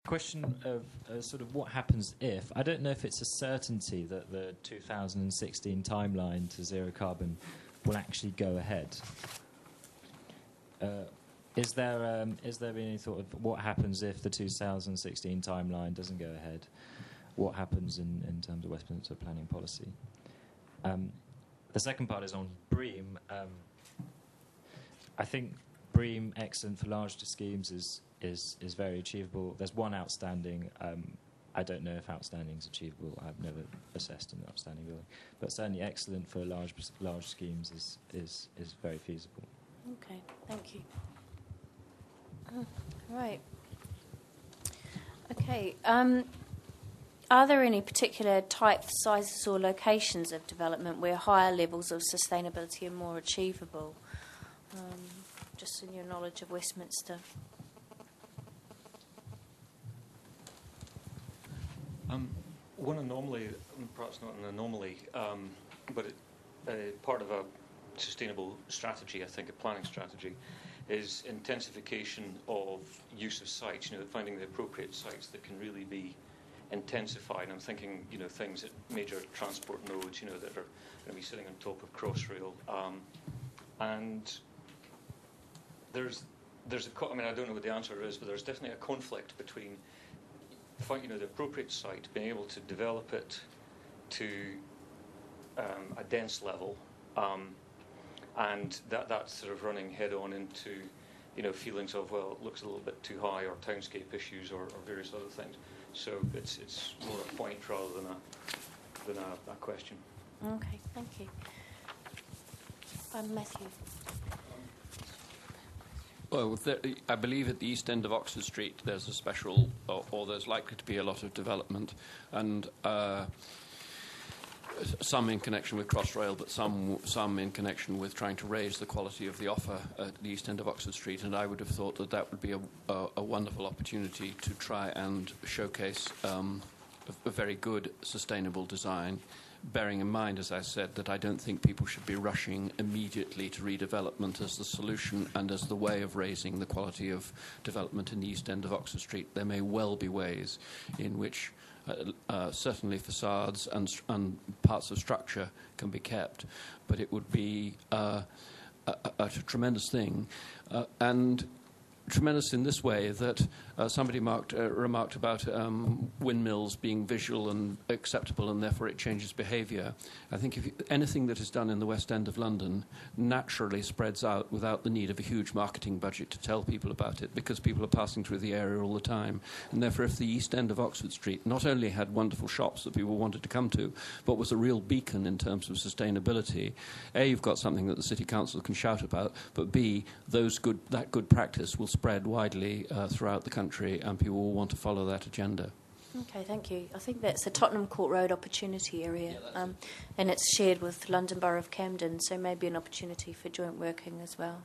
question of sort of what happens if. I don't know if it's a certainty that the 2016 timeline to zero carbon will actually go ahead. Is there any thought of what happens if the 2016 timeline doesn't go ahead? What happens in terms of Westminster planning policy? The second part is on BREEAM. I think BREEAM, excellent for large schemes, is very achievable. There's one outstanding. I don't know if outstanding is achievable. I've never assessed an outstanding building, but certainly excellent for large schemes is very feasible. Okay, thank you. Right. Okay. Are there any particular types, sizes, or locations of development where higher levels of sustainability are more achievable? Just in your knowledge of Westminster. One anomaly, perhaps not an anomaly, but part of a sustainable strategy, I think, a planning strategy, is intensification of use of sites. Finding the appropriate sites that can really be intensified. I'm thinking, things at major transport nodes, that are going to be sitting on top of Crossrail, and there's I don't know what the answer is, but there's definitely a conflict between finding the appropriate site, being able to develop it to a dense level, and that's sort of running head on into feelings of, well, it looks a little bit too high, or townscape issues, or various other things. So it's more a point rather than a question. Okay, thank you. Matthew. Well, I believe at the east end of Oxford Street there's a special, or there's likely to be a lot of development, and some in connection with Crossrail, but some in connection with trying to raise the quality of the offer at the east end of Oxford Street. And I would have thought that would be a wonderful opportunity to try and showcase a very good sustainable design, bearing in mind, as I said, that I don't think people should be rushing immediately to redevelopment as the solution and as the way of raising the quality of development in the east end of Oxford Street. There may well be ways in which certainly facades and parts of structure can be kept, but it would be a tremendous thing, and tremendous in this way that somebody remarked about windmills being visual and acceptable, and therefore it changes behaviour. I think if anything that is done in the West End of London naturally spreads out without the need of a huge marketing budget to tell people about it, because people are passing through the area all the time. And therefore, if the East End of Oxford Street not only had wonderful shops that people wanted to come to, but was a real beacon in terms of sustainability, A, you've got something that the City Council can shout about, but B, that good practice will spread widely throughout the country, and people will want to follow that agenda. Okay, thank you. I think that's the Tottenham Court Road opportunity area, and it's shared with London Borough of Camden, so maybe an opportunity for joint working as well.